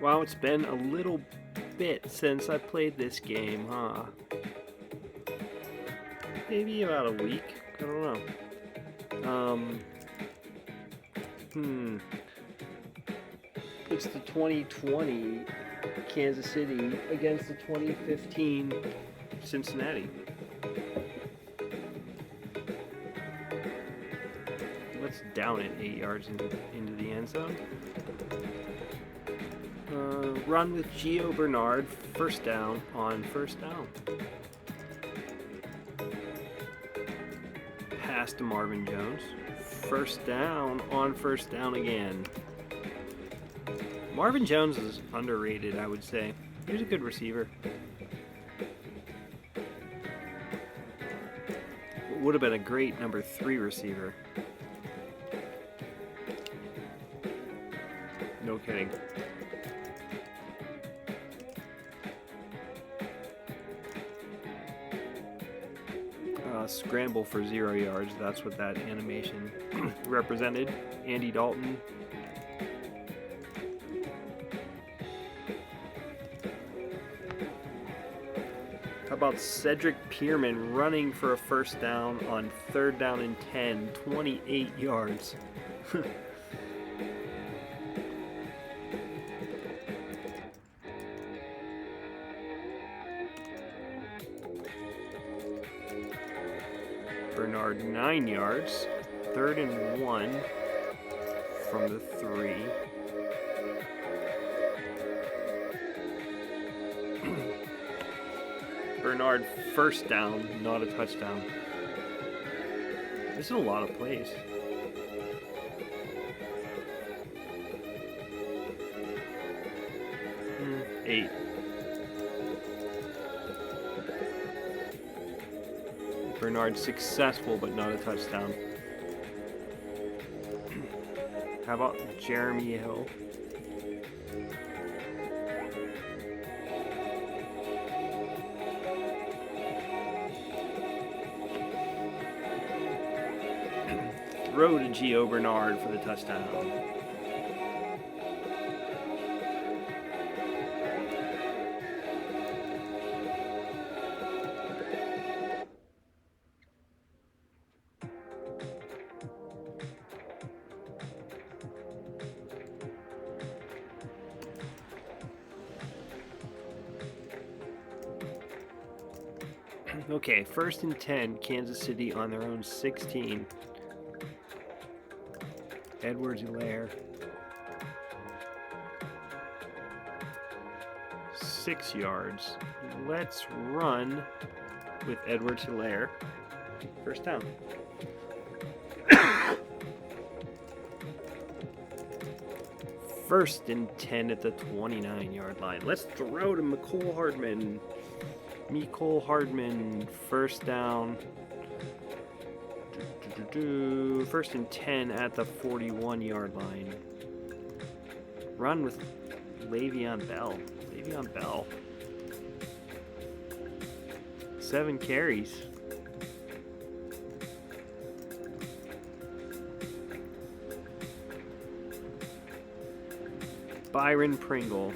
Wow, it's been a little bit since I played this game, huh? Maybe about a week? I don't know. It's the 2020 Kansas City against the 2015 Cincinnati. Let's down it 8 yards into the end zone. Run with Gio Bernard, first down on first down. Pass to Marvin Jones, first down on first down again. Marvin Jones is underrated, I would say. He was a good receiver. Would have been a great number 3 receiver. No kidding. Scramble for 0 yards. That's what that animation represented. Andy Dalton. How about Cedric Pierman running for a first down on 3rd down and 10, 28 yards. Bernard 9 yards, 3rd and 1 from the 3. Bernard first down, not a touchdown. This is a lot of plays. Eight. Bernard successful, but not a touchdown. How about Jeremy Hill? Throw to Gio Bernard for the touchdown. Okay, 1st and 10, Kansas City on their own 16. Edwards-Helaire. 6 yards. Let's run with Edwards-Helaire. First down. First and 10 at the 29-yard line. Let's throw to Mecole Hardman. Mecole Hardman, first down. First and 10 at the 41-yard line. Run with Le'Veon Bell. Le'Veon Bell. 7 carries. Byron Pringle.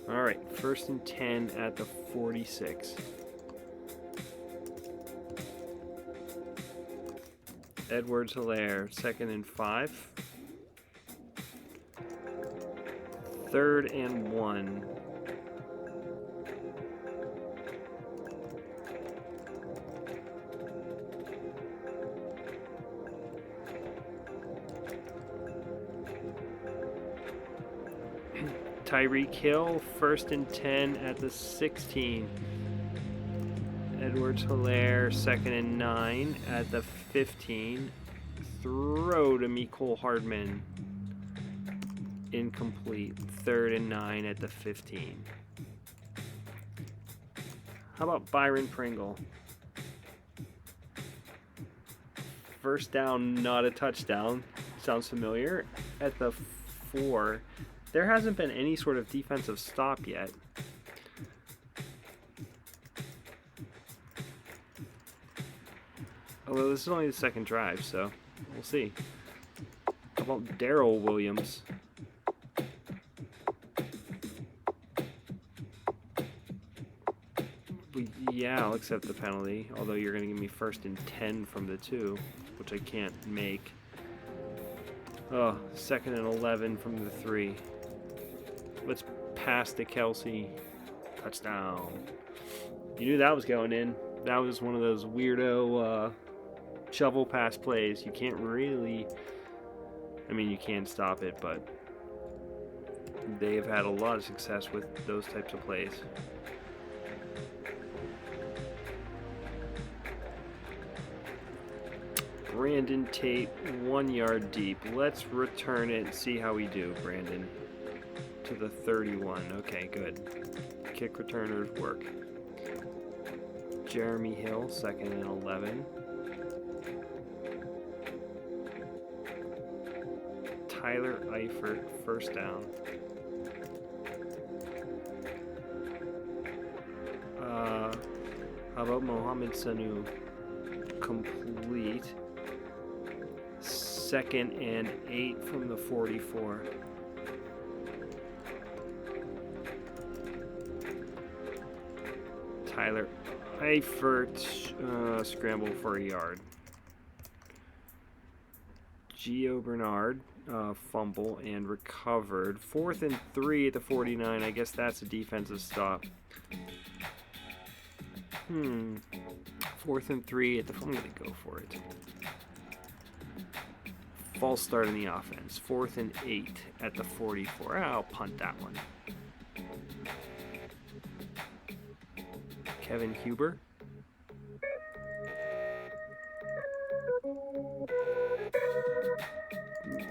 All right, 1st and 10 at the 46. Edwards-Helaire, 2nd and 5. 3rd and 1. Tyreek Hill, 1st and 10 at the 16. Edwards-Helaire, 2nd and 9 at the 15. Throw to Mecole Hardman. Incomplete. 3rd and 9 at the 15. How about Byron Pringle? First down, not a touchdown. Sounds familiar. At the 4. There hasn't been any sort of defensive stop yet. Although this is only the second drive, so we'll see. How about Darrell Williams? Yeah, I'll accept the penalty, although you're going to give me 1st and 10 from the 2, which I can't make. Oh, 2nd and 11 from the 3. Let's pass to Kelsey. Touchdown. You knew that was going in. That was one of those weirdo shovel pass plays. You can't really... I mean, you can stop it, but they've had a lot of success with those types of plays. Brandon Tate, 1 yard deep. Let's return it and see how we do, Brandon. To the 31. Okay, good. Kick returners work. Jeremy Hill, 2nd and 11. Tyler Eifert, 1st down. How about Mohamed Sanu? Complete. 2nd and 8 from the 44. Tyler Eifert, scramble for a yard. Gio Bernard, fumble and recovered. 4th and 3 at the 49. I guess that's a defensive stop. 4th and 3 at the... I'm going to go for it. False start in the offense. 4th and 8 at the 44. I'll punt that one. Kevin Huber.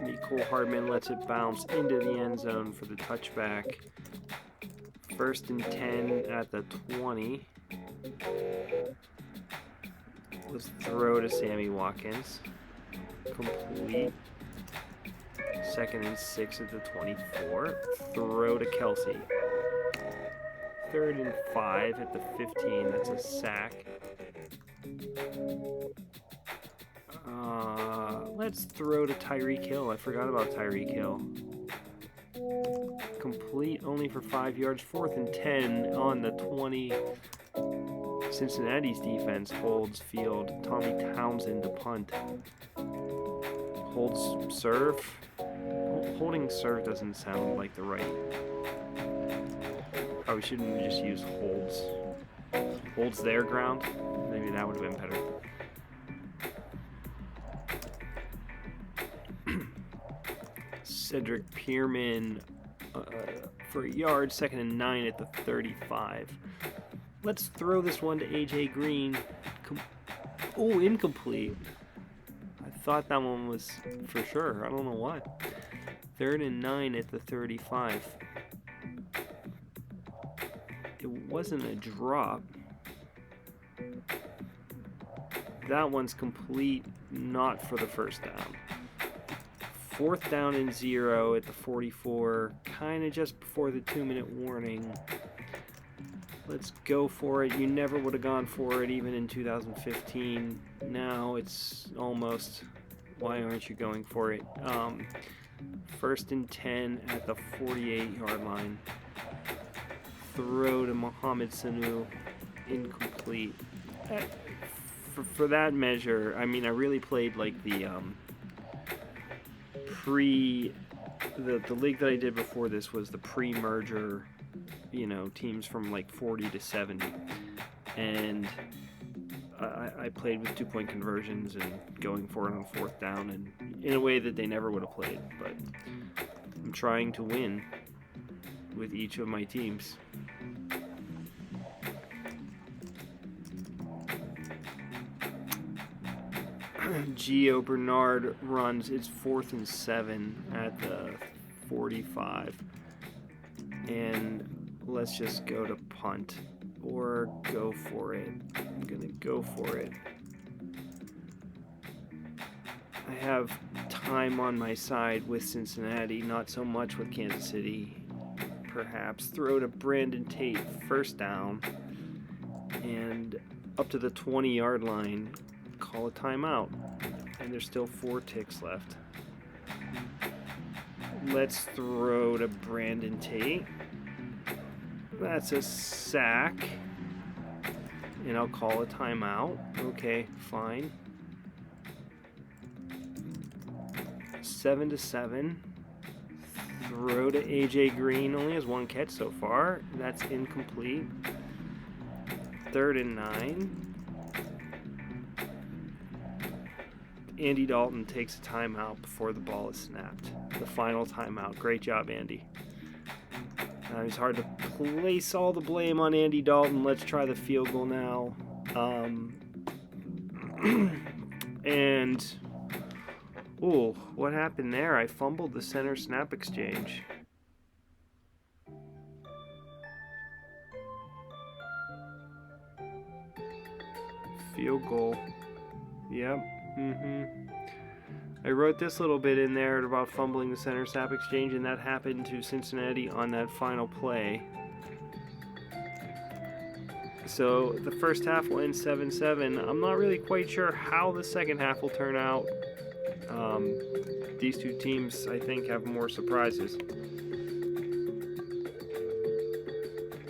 Nicole Hardman lets it bounce into the end zone for the touchback. 1st and 10 at the 20. Let's throw to Sammy Watkins. Complete. 2nd and 6 at the 24. Throw to Kelsey. 3rd and 5 at the 15. That's a sack. Let's throw to Tyreek Hill. I forgot about Tyreek Hill. Complete only for 5 yards. 4th and 10 on the 20. Cincinnati's defense holds field. Tommy Townsend to punt. Holds serve. Holding serve doesn't sound like the right. Probably shouldn't just use holds. Holds their ground. Maybe that would have been better. Cedric Pierman for a yard. 2nd and 9 at the 35. Let's throw this one to AJ Green. Oh, incomplete. I thought that one was for sure. I don't know why. 3rd and 9 at the 35. It wasn't a drop. That one's complete, not for the 1st down. 4th down and 0 at the 44, kind of just before the 2-minute warning. Let's go for it. You never would have gone for it even in 2015. Now it's almost, why aren't you going for it? 1st and 10 at the 48-yard line. Throw to Mohamed Sanu, incomplete. For that measure, I mean, I really played like the the league that I did before this was the pre-merger, you know, teams from like 40 to 70, and I played with 2-point conversions and going for it on 4th down, and in a way that they never would have played. But I'm trying to win with each of my teams. Gio Bernard runs. It's 4th and 7 at the 45. And let's just go to punt or go for it. I'm going to go for it. I have time on my side with Cincinnati, not so much with Kansas City. Perhaps throw to Brandon Tate, 1st down. And up to the 20-yard line. call a timeout. And there's still 4 ticks left. Let's throw to Brandon Tate. That's a sack. And I'll call a timeout. Okay, fine. 7-7. Throw to AJ Green. Only has 1 catch so far. That's incomplete. 3rd and 9. Andy Dalton takes a timeout before the ball is snapped. The final timeout. Great job, Andy. It's hard to place all the blame on Andy Dalton. Let's try the field goal now. And, ooh, what happened there? I fumbled the center snap exchange. Field goal. Yep. I wrote this little bit in there about fumbling the center snap exchange, and that happened to Cincinnati on that final play. So the first half will end 7-7. I'm not really quite sure how the second half will turn out. These two teams, I think, have more surprises.